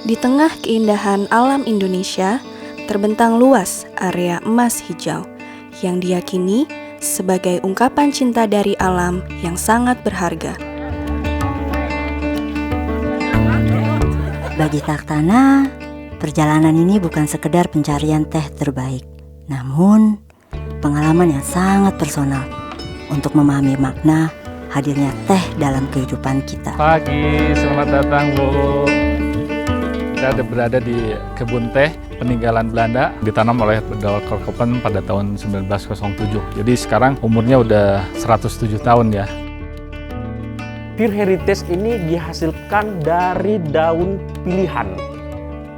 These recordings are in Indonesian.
Di tengah keindahan alam Indonesia, terbentang luas area emas hijau yang diyakini sebagai ungkapan cinta dari alam yang sangat berharga. Bagi Taktana, perjalanan ini bukan sekedar pencarian teh terbaik, namun pengalaman yang sangat personal untuk memahami makna hadirnya teh dalam kehidupan kita. Pagi, selamat datang Bu. Kita berada di kebun teh peninggalan Belanda, ditanam oleh Douwe Korkopen pada tahun 1907. Jadi sekarang umurnya udah 107 tahun ya. Pure Heritage ini dihasilkan dari daun pilihan.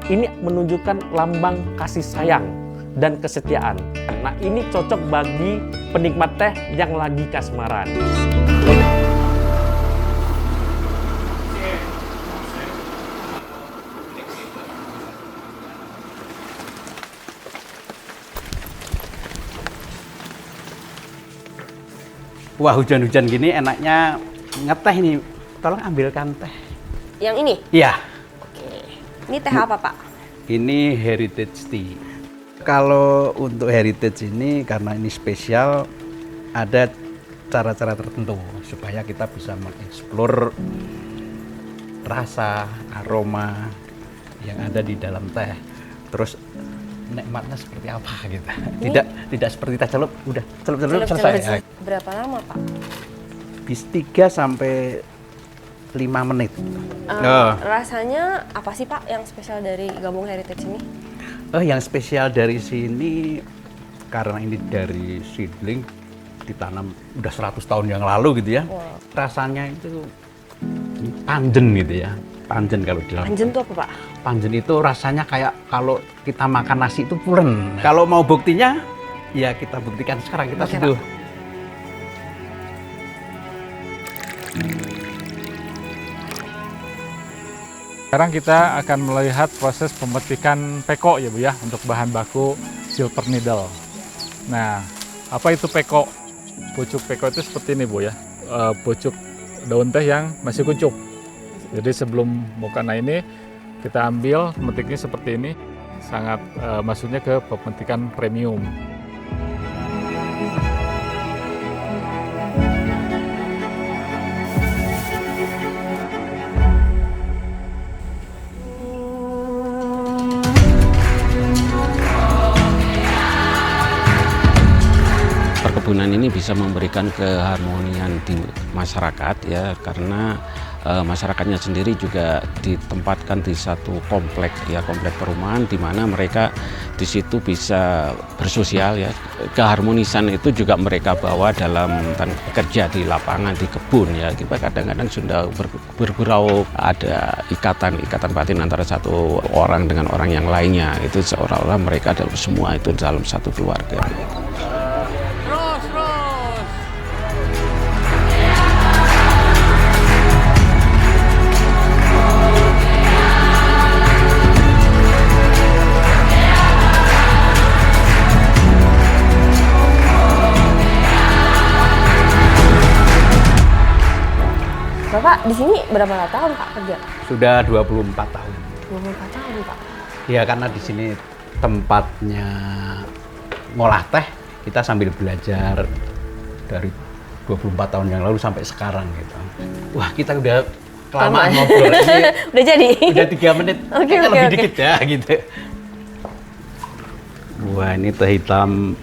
Ini menunjukkan lambang kasih sayang dan kesetiaan. Nah, ini cocok bagi penikmat teh yang lagi kasmaran. Wah, hujan-hujan gini enaknya ngeteh nih. Tolong ambilkan teh. Yang ini? Iya. Oke. Ini teh apa, Pak? Ini heritage tea. Kalau untuk heritage ini karena ini spesial, ada cara-cara tertentu supaya kita bisa mengeksplor rasa, aroma yang ada di dalam teh. Terus nikmatnya seperti apa gitu. Tidak seperti teh celup, udah celup selesai. Berapa lama, Pak? Bis 3 sampai 5 menit. Rasanya apa sih, Pak, yang spesial dari Gabung Heritage ini? Yang spesial dari sini karena ini dari seedling ditanam udah 100 tahun yang lalu gitu ya. Wow. Rasanya itu panjen gitu ya. Panjen kalau di dalam. Panjen itu apa, Pak? Panjen itu rasanya kayak kalau kita makan nasi itu pulen. Kalau mau buktinya, ya kita buktikan sekarang. Kita seduh. Sekarang kita akan melihat proses pemetikan peko ya Bu ya, untuk bahan baku silver needle. Nah, apa itu peko? Pucuk peko itu seperti ini Bu ya, pucuk daun teh yang masih kuncup. Jadi sebelum mukana ini kita ambil, memetiknya seperti ini, sangat maksudnya ke pemetikan premium. Perkebunan ini bisa memberikan keharmonian di masyarakat ya, karena masyarakatnya sendiri juga ditempatkan di satu komplek ya, komplek perumahan di mana mereka di situ bisa bersosial ya. Keharmonisan itu juga mereka bawa dalam kerja di lapangan, di kebun ya. Kita kadang-kadang sudah bergurau, ada ikatan batin antara satu orang dengan orang yang lainnya. Itu seolah-olah mereka dalam semua itu dalam satu keluarga. Bapak di sini berapa tahun, Pak, kerja? Sudah 24 tahun. 24 tahun, Pak. Ya karena di sini tempatnya ngolah teh, kita sambil belajar dari 24 tahun yang lalu sampai sekarang gitu. Wah, kita udah kelamaan ngobrol ini. Udah jadi? Udah 3 menit. Oke. Dikit ya gitu. Wah, ini teh hitam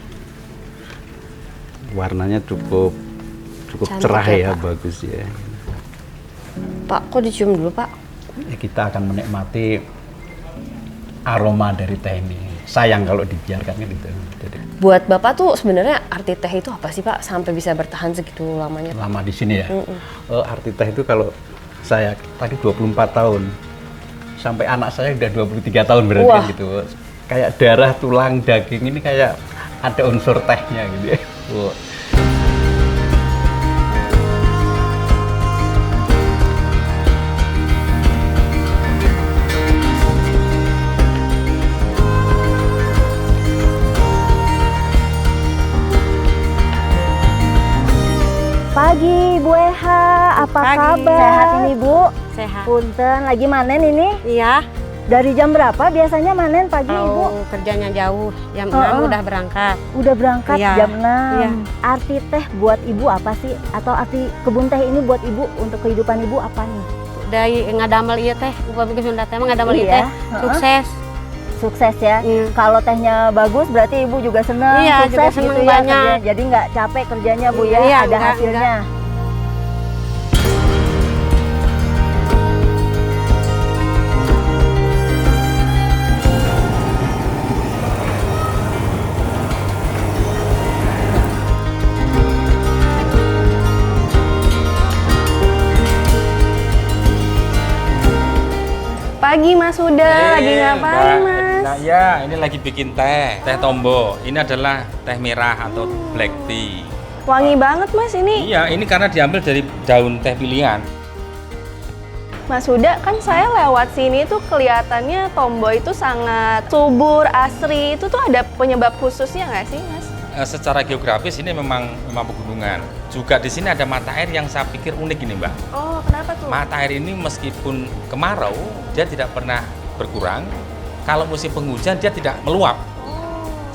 warnanya cukup Cantik cerah ya, Pak. bagus ya. Pak, kok dicium dulu, Pak? Ya, kita akan menikmati aroma dari teh ini. Sayang kalau dibiarkan kan gitu. Jadi, Buat Bapak tuh sebenarnya arti teh itu apa sih, Pak, sampai bisa bertahan segitu lamanya? lama di sini ya. Arti teh itu kalau saya tadi 24 tahun, sampai anak saya udah 23 tahun berarti Wah. kan gitu. Kayak darah, tulang, daging ini kayak ada unsur tehnya gitu ya. Wah. Pagi Bu Eha, apa Pagi. kabar? Sehat ini Bu. Sehat. Punten, lagi manen ini? Iya. Dari jam berapa biasanya manen pagi Ibu? Kalau kerjanya jauh, jam 6 udah berangkat. Udah berangkat Iya. jam 6. Iya. Arti teh buat Ibu apa sih? Atau arti kebun teh ini buat Ibu untuk kehidupan Ibu apa nih? Dari ngadamel ieu teh, upami ke Sunda teh mah ngadamel ieu Iya. teh sukses. Sukses ya. Kalau tehnya bagus berarti Ibu juga senang. Iya, juga sukses senang gitu ya banyak. kerjanya. Jadi nggak capek kerjanya Bu ya, Iya, ada enggak, hasilnya. Pagi Mas Huda, lagi ngapain Mas? Nah ya, ini lagi bikin teh tombo. Ini adalah teh merah atau black tea. Wangi banget Mas ini. Iya, ini karena diambil dari daun teh pilihan. Mas Huda, kan saya lewat sini tuh kelihatannya tombo itu sangat subur, asri. Itu tuh ada penyebab khususnya nggak sih Mas? Secara geografis ini memang pegunungan. Juga di sini ada mata air yang saya pikir unik ini, Mbak. Oh, kenapa tuh? Mata air ini meskipun kemarau, dia tidak pernah berkurang. Kalau musim penghujan dia tidak meluap.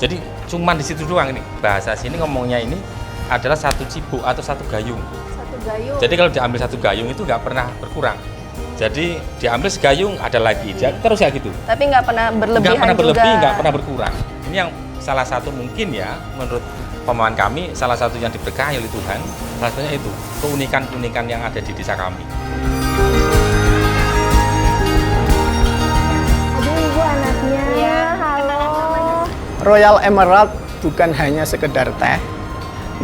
Jadi cuman di situ doang ini. Bahasa sini ngomongnya ini adalah satu cibuk atau satu gayung. Satu gayung. Jadi kalau diambil satu gayung itu nggak pernah berkurang. Jadi diambil segayung ada lagi, terus ya gitu. Tapi nggak pernah berlebihan Nggak pernah berlebih, juga. nggak pernah berkurang. Ini yang salah satu mungkin ya menurut pemahaman kami salah satu yang diberkahi oleh Tuhan. Salah satunya itu keunikan-keunikan yang ada di desa kami. Aduh Ibu anaknya. Iya. Halo. Royal Emerald bukan hanya sekedar teh,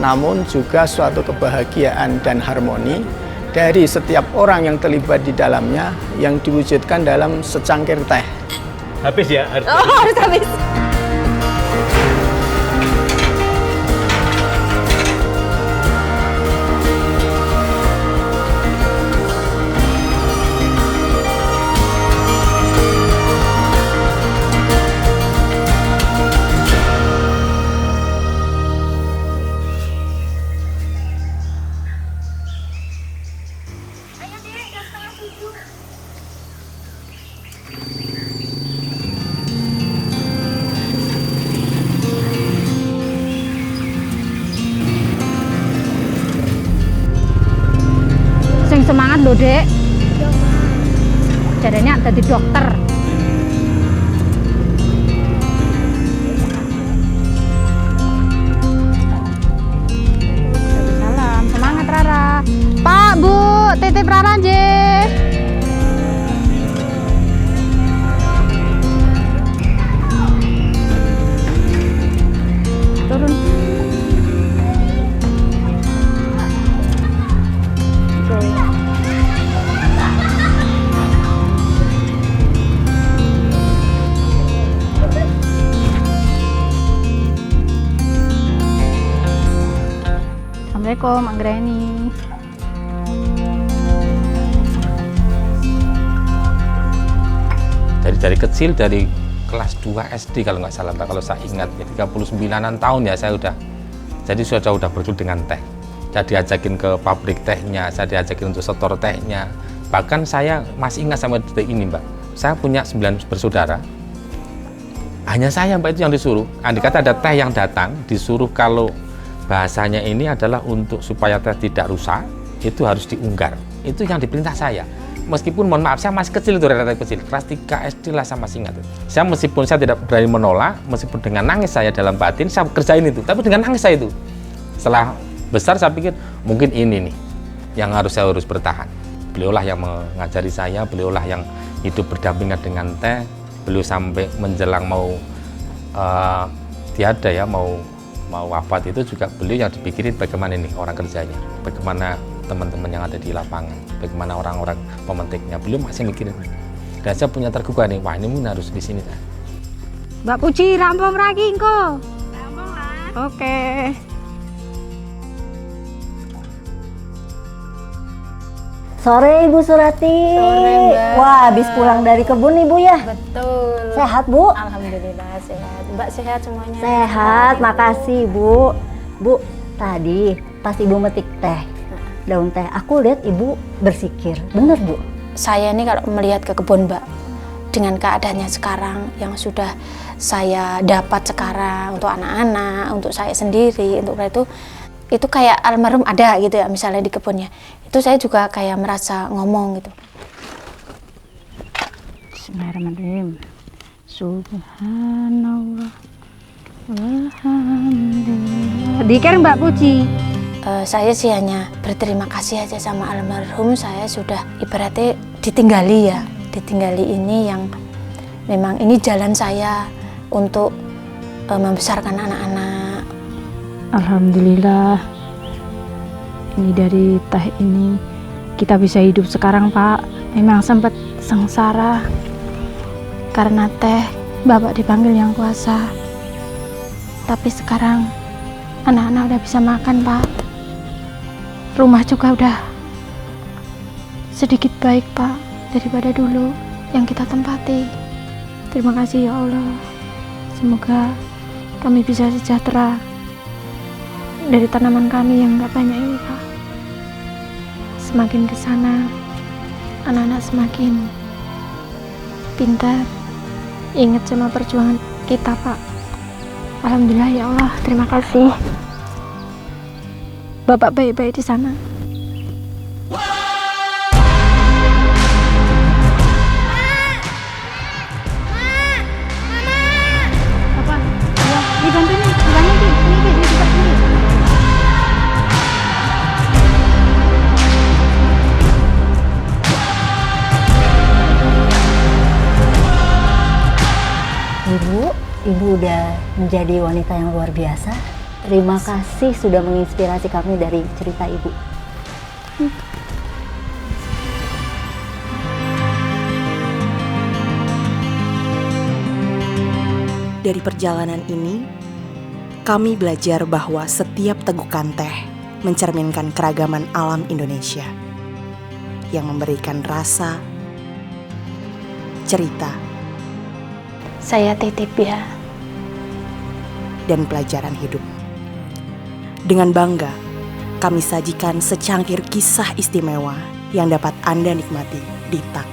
namun juga suatu kebahagiaan dan harmoni dari setiap orang yang terlibat di dalamnya yang diwujudkan dalam secangkir teh. Habis ya? Oh, harus habis. Sing semangat lho, Dek. Jadinya jadi dokter. Salam, semangat Rara. Pak, Bu, titip Rara nggih. Turun. Assalamualaikum, Anggreni. Dari kecil, dari kelas 2 SD kalau nggak salah Mbak, kalau saya ingat ya 39-an tahun ya saya udah. Jadi sudah bergelut dengan teh. Saya diajakin ke pabrik tehnya, saya diajakin untuk setor tehnya. Bahkan saya masih ingat sama detik ini Mbak. Saya punya 9 bersaudara. Hanya saya Mbak itu yang disuruh. Andai kata ada teh yang datang, disuruh kalau bahasanya ini adalah untuk supaya teh tidak rusak, itu harus diunggar. Itu yang diperintah saya. Meskipun mohon maaf saya masih kecil itu, relatif kecil, kelas 3 SD lah saya masih ingat. Saya meskipun saya tidak berani menolak, meskipun dengan nangis saya dalam batin saya kerjain itu, tapi dengan nangis saya itu. Setelah besar saya pikir mungkin ini nih yang saya harus bertahan. Beliaulah yang mengajari saya, beliaulah yang hidup berdampingan dengan teh. Beliau sampai menjelang mau tiada ya, mau wafat itu juga beliau yang dipikirin bagaimana ini orang kerjanya, bagaimana teman-teman yang ada di lapangan, bagaimana orang-orang pemetiknya, beliau masih mikirin. Dan saya punya tergugah nih, wah ini harus di sini. Mbak Puji, rampung lagi engko. Rampung lah. Oke. Sore Ibu Surati. Sore, Mbak. Wah, habis pulang dari kebun Ibu ya? Betul. Sehat Bu? Alhamdulillah sehat. Mbak sehat semuanya? Sehat, makasih Bu. Bu, tadi pas Ibu metik teh, daun teh. Aku lihat ibu bersikir, bener Bu? Saya ini kalau melihat ke kebun Mbak, dengan keadaannya sekarang yang sudah saya dapat sekarang untuk anak-anak, untuk saya sendiri, untuk itu kayak almarhum ada gitu ya, misalnya di kebunnya. Itu saya juga kayak merasa ngomong gitu. Bismillahirrahmanirrahim. Subhanallah. Alhamdulillah. Dikir Mbak Puji. Saya sih hanya berterima kasih aja sama almarhum. Saya sudah ibaratnya ditinggali ya, ditinggali ini yang memang ini jalan saya untuk membesarkan anak-anak. Alhamdulillah. Ini dari teh ini kita bisa hidup sekarang Pak. Memang sempat sengsara karena teh Bapak dipanggil yang kuasa. Tapi sekarang anak-anak udah bisa makan Pak. Rumah juga udah sedikit baik Pak daripada dulu yang kita tempati. Terima kasih ya Allah. Semoga kami bisa sejahtera dari tanaman kami yang gak banyak ini Pak. Semakin ke sana anak-anak semakin pintar, ingat sama perjuangan kita Pak. Alhamdulillah ya Allah, terima kasih. Bapak baik-baik di sana. Apa? Ya, dibantu nih, dibantu nih. Ini dibuka sini. Ibu udah menjadi wanita yang luar biasa. Terima kasih sudah menginspirasi kami dari cerita Ibu. Dari perjalanan ini, kami belajar bahwa setiap tegukan teh mencerminkan keragaman alam Indonesia yang memberikan rasa, cerita, Saya titip ya. dan pelajaran hidup. Dengan bangga, kami sajikan secangkir kisah istimewa yang dapat Anda nikmati di Tak